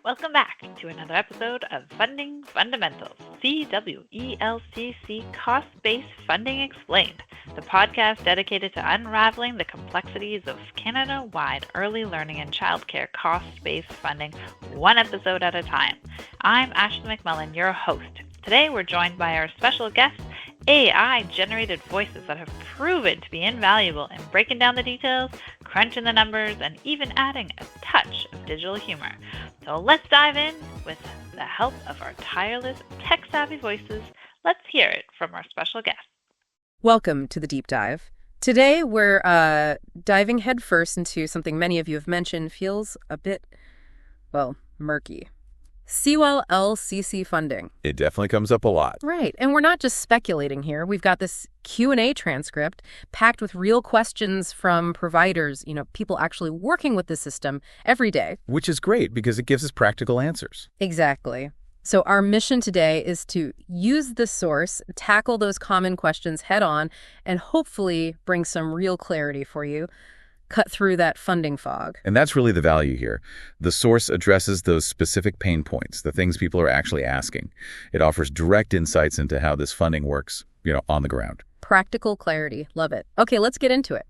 Welcome back to another episode of Funding Fundamentals, CWELCC Cost-Based Funding Explained, the podcast dedicated to unraveling the complexities of Canada-wide early learning and childcare cost-based funding, one episode at a time. I'm Ashley McMullen, your host. Today we're joined by our special guest, AI-generated voices that have proven to be invaluable in breaking down the details, crunching the numbers, and even adding a touch of digital humor. So let's dive in with the help of our tireless, tech-savvy voices. Let's hear it from our special guest. Welcome to the Deep Dive. Today we're diving headfirst into something many of you have mentioned feels a bit, murky. CWELCC funding. It definitely comes up a lot. Right. And we're not just speculating here. We've got this Q&A transcript packed with real questions from providers, people actually working with the system every day. Which is great because it gives us practical answers. Exactly. So our mission today is to use this source, tackle those common questions head on, and hopefully bring some real clarity for you. Cut through that funding fog. And that's really the value here. The source addresses those specific pain points, the things people are actually asking. It offers direct insights into how this funding works, on the ground. Practical clarity. Love it. Okay, let's get into it.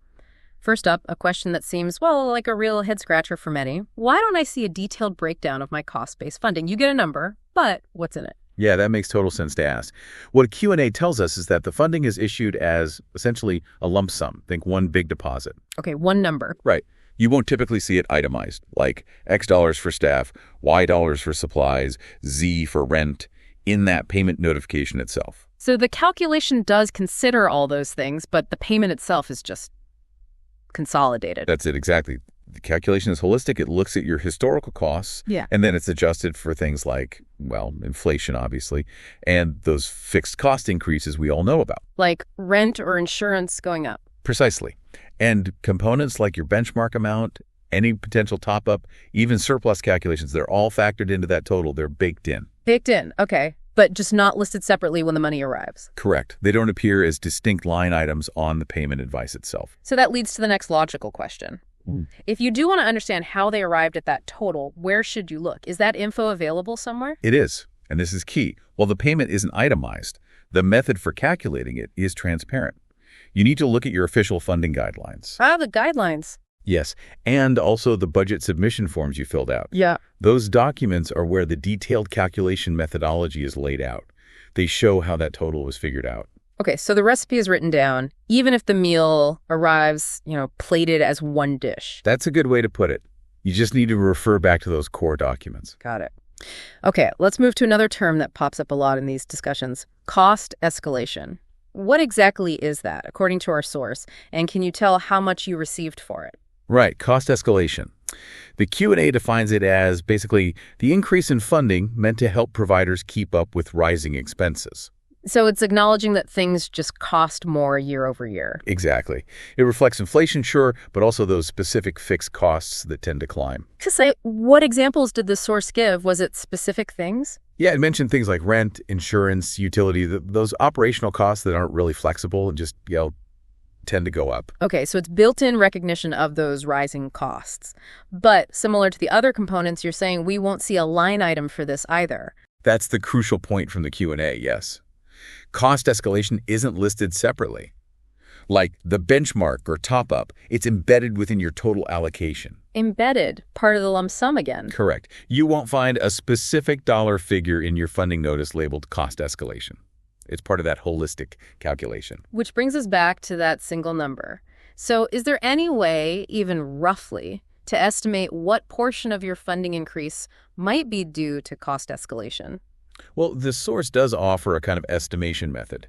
First up, a question that seems, like a real head-scratcher for many. Why don't I see a detailed breakdown of my cost-based funding? You get a number, but what's in it? Yeah, that makes total sense to ask. What a Q&A tells us is that the funding is issued as essentially a lump sum. Think one big deposit. Okay, one number. Right. You won't typically see it itemized, like X dollars for staff, Y dollars for supplies, Z for rent, in that payment notification itself. So the calculation does consider all those things, but the payment itself is just consolidated. That's it, exactly. The calculation is holistic. It looks at your historical costs, and then it's adjusted for things like, inflation, obviously, and those fixed cost increases we all know about. Like rent or insurance going up. Precisely. And components like your benchmark amount, any potential top-up, even surplus calculations, they're all factored into that total. They're baked in. Baked in, okay. But just not listed separately when the money arrives. Correct. They don't appear as distinct line items on the payment advice itself. So that leads to the next logical question. If you do want to understand how they arrived at that total, where should you look? Is that info available somewhere? It is, and this is key. While the payment isn't itemized, the method for calculating it is transparent. You need to look at your official funding guidelines. Ah, the guidelines. Yes, and also the budget submission forms you filled out. Yeah. Those documents are where the detailed calculation methodology is laid out. They show how that total was figured out. Okay, so the recipe is written down, even if the meal arrives, plated as one dish. That's a good way to put it. You just need to refer back to those core documents. Got it. Okay, let's move to another term that pops up a lot in these discussions, cost escalation. What exactly is that, according to our source, and can you tell how much you received for it? Right, cost escalation. The Q&A defines it as basically the increase in funding meant to help providers keep up with rising expenses. So it's acknowledging that things just cost more year over year. Exactly. It reflects inflation, sure, but also those specific fixed costs that tend to climb. What examples did the source give? Was it specific things? Yeah, it mentioned things like rent, insurance, utility, those operational costs that aren't really flexible and just, tend to go up. Okay, so it's built-in recognition of those rising costs. But similar to the other components, you're saying we won't see a line item for this either. That's the crucial point from the Q&A, yes. Cost escalation isn't listed separately. Like the benchmark or top-up, it's embedded within your total allocation. Embedded, part of the lump sum again. Correct. You won't find a specific dollar figure in your funding notice labeled cost escalation. It's part of that holistic calculation. Which brings us back to that single number. So is there any way, even roughly, to estimate what portion of your funding increase might be due to cost escalation? Well, the source does offer a kind of estimation method.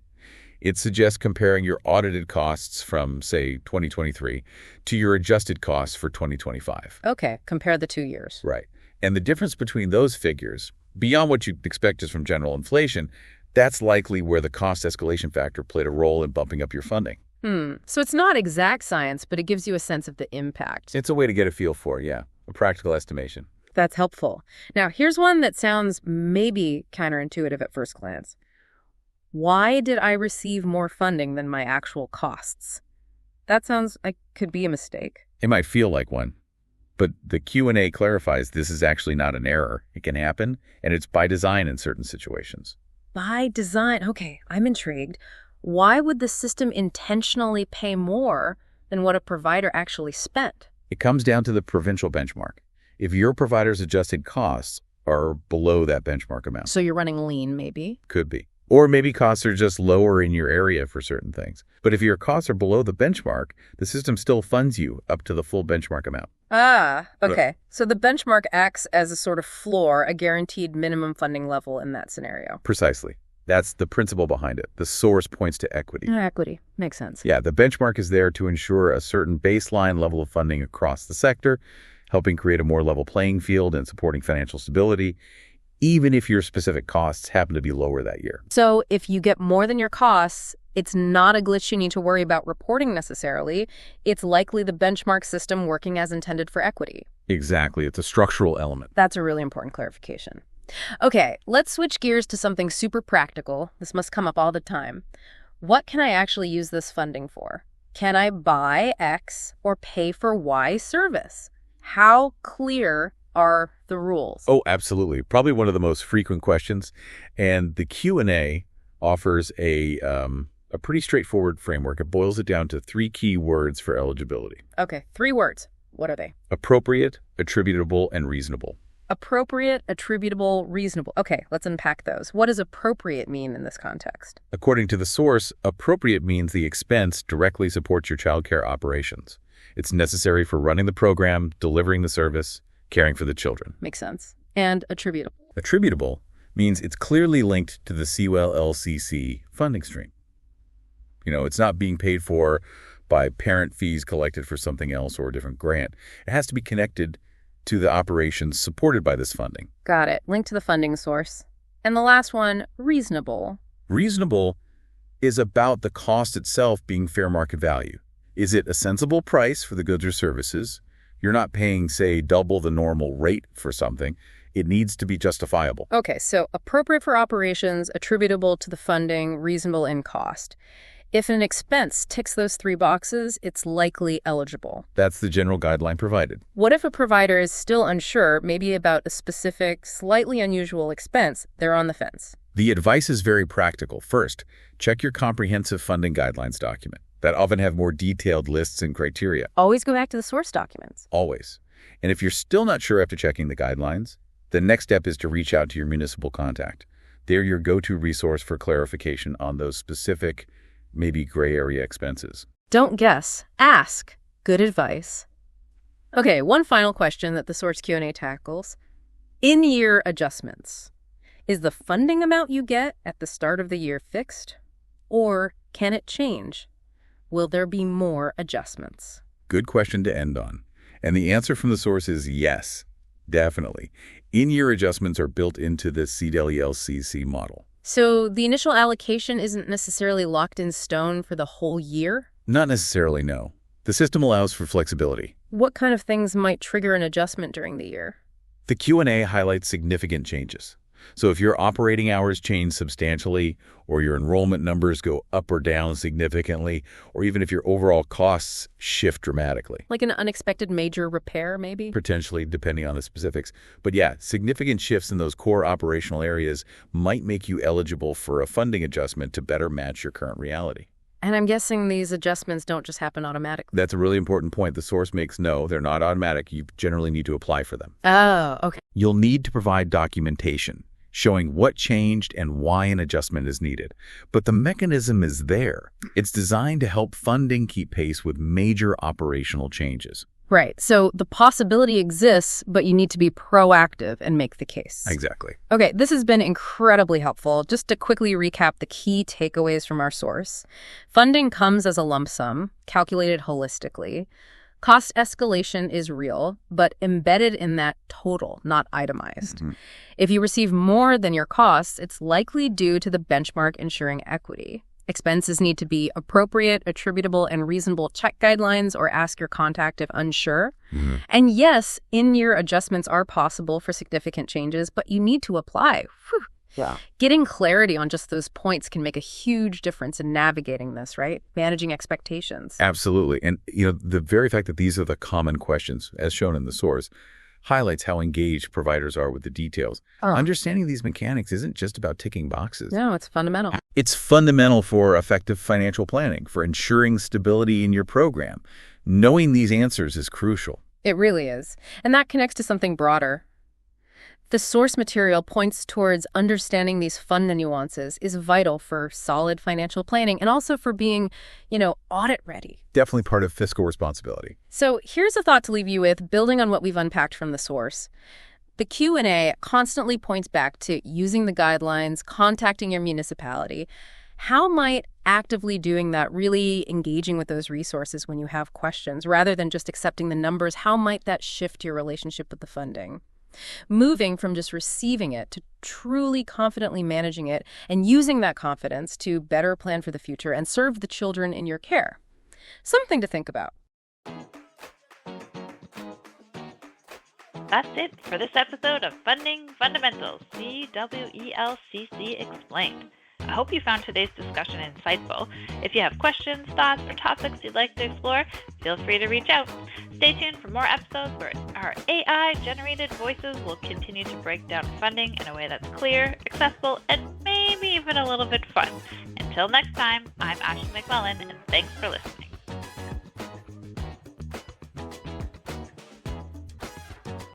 It suggests comparing your audited costs from, say, 2023 to your adjusted costs for 2025. Okay, compare the 2 years. Right. And the difference between those figures, beyond what you'd expect just from general inflation, that's likely where the cost escalation factor played a role in bumping up your funding. So it's not exact science, but it gives you a sense of the impact. It's a way to get a feel for, a practical estimation. That's helpful. Now, here's one that sounds maybe counterintuitive at first glance. Why did I receive more funding than my actual costs? That sounds like could be a mistake. It might feel like one. But the Q&A clarifies this is actually not an error. It can happen, and it's by design in certain situations. By design. Okay, I'm intrigued. Why would the system intentionally pay more than what a provider actually spent? It comes down to the provincial benchmark. If your provider's adjusted costs are below that benchmark amount. So you're running lean, maybe? Could be. Or maybe costs are just lower in your area for certain things. But if your costs are below the benchmark, the system still funds you up to the full benchmark amount. Ah, okay. So the benchmark acts as a sort of floor, a guaranteed minimum funding level in that scenario. Precisely. That's the principle behind it. The source points to equity. Equity. Makes sense. Yeah, the benchmark is there to ensure a certain baseline level of funding across the sector, helping create a more level playing field and supporting financial stability, even if your specific costs happen to be lower that year. So if you get more than your costs, it's not a glitch you need to worry about reporting necessarily. It's likely the benchmark system working as intended for equity. Exactly. It's a structural element. That's a really important clarification. Okay, let's switch gears to something super practical. This must come up all the time. What can I actually use this funding for? Can I buy X or pay for Y service? How clear are the rules? Oh, absolutely. Probably one of the most frequent questions. And the Q&A offers a pretty straightforward framework. It boils it down to 3 key words for eligibility. Okay, 3 words. What are they? Appropriate, attributable, and reasonable. Appropriate, attributable, reasonable. Okay, let's unpack those. What does appropriate mean in this context? According to the source, appropriate means the expense directly supports your childcare operations. It's necessary for running the program, delivering the service, caring for the children. Makes sense. And attributable? Attributable means it's clearly linked to the CWEL LCC funding stream. It's not being paid for by parent fees collected for something else or a different grant. It has to be connected to the operations supported by this funding. Got it. Linked to the funding source. And the last one, reasonable. Reasonable is about the cost itself being fair market value. Is it a sensible price for the goods or services? You're not paying, say, double the normal rate for something. It needs to be justifiable. Okay, so appropriate for operations, attributable to the funding, reasonable in cost. If an expense ticks those 3 boxes, it's likely eligible. That's the general guideline provided. What if a provider is still unsure, maybe about a specific, slightly unusual expense? They're on the fence. The advice is very practical. First, check your comprehensive funding guidelines document that often have more detailed lists and criteria. Always go back to the source documents. Always. And if you're still not sure after checking the guidelines, the next step is to reach out to your municipal contact. They're your go-to resource for clarification on those specific, maybe gray area expenses. Don't guess. Ask. Good advice. Okay, one final question that the source Q&A tackles. In-year adjustments. Is the funding amount you get at the start of the year fixed? Or can it change? Will there be more adjustments? Good question to end on. And the answer from the source is yes, definitely. In-year adjustments are built into the CWEL-LCC model. So the initial allocation isn't necessarily locked in stone for the whole year? Not necessarily, no. The system allows for flexibility. What kind of things might trigger an adjustment during the year? The Q&A highlights significant changes. So if your operating hours change substantially, or your enrollment numbers go up or down significantly, or even if your overall costs shift dramatically. Like an unexpected major repair, maybe? Potentially, depending on the specifics. But yeah, significant shifts in those core operational areas might make you eligible for a funding adjustment to better match your current reality. And I'm guessing these adjustments don't just happen automatically. That's a really important point. The source makes no, they're not automatic. You generally need to apply for them. Oh, okay. You'll need to provide documentation showing what changed and why an adjustment is needed. But the mechanism is there. It's designed to help funding keep pace with major operational changes. Right. So the possibility exists, but you need to be proactive and make the case. Exactly. Okay, this has been incredibly helpful. Just to quickly recap the key takeaways from our source. Funding comes as a lump sum, calculated holistically. Cost escalation is real, but embedded in that total, not itemized. Mm-hmm. If you receive more than your costs, it's likely due to the benchmark ensuring equity. Expenses need to be appropriate, attributable, and reasonable. Check guidelines or ask your contact if unsure. Mm-hmm. And yes, in-year adjustments are possible for significant changes, but you need to apply. Yeah. Getting clarity on just those points can make a huge difference in navigating this, right? Managing expectations. Absolutely. And, the very fact that these are the common questions, as shown in the source, highlights how engaged providers are with the details. Understanding these mechanics isn't just about ticking boxes. No, it's fundamental. It's fundamental for effective financial planning, for ensuring stability in your program. Knowing these answers is crucial. It really is. And that connects to something broader. The source material points towards understanding these fund nuances is vital for solid financial planning and also for being, audit ready. Definitely part of fiscal responsibility. So here's a thought to leave you with, building on what we've unpacked from the source. The Q&A constantly points back to using the guidelines, contacting your municipality. How might actively doing that, really engaging with those resources when you have questions, rather than just accepting the numbers, how might that shift your relationship with the funding? Moving from just receiving it to truly confidently managing it and using that confidence to better plan for the future and serve the children in your care. Something to think about. That's it for this episode of Funding Fundamentals, CWELCC Explained. I hope you found today's discussion insightful. If you have questions, thoughts, or topics you'd like to explore, feel free to reach out. Stay tuned for more episodes where our AI-generated voices will continue to break down funding in a way that's clear, accessible, and maybe even a little bit fun. Until next time, I'm Ashley McMullen, and thanks for listening.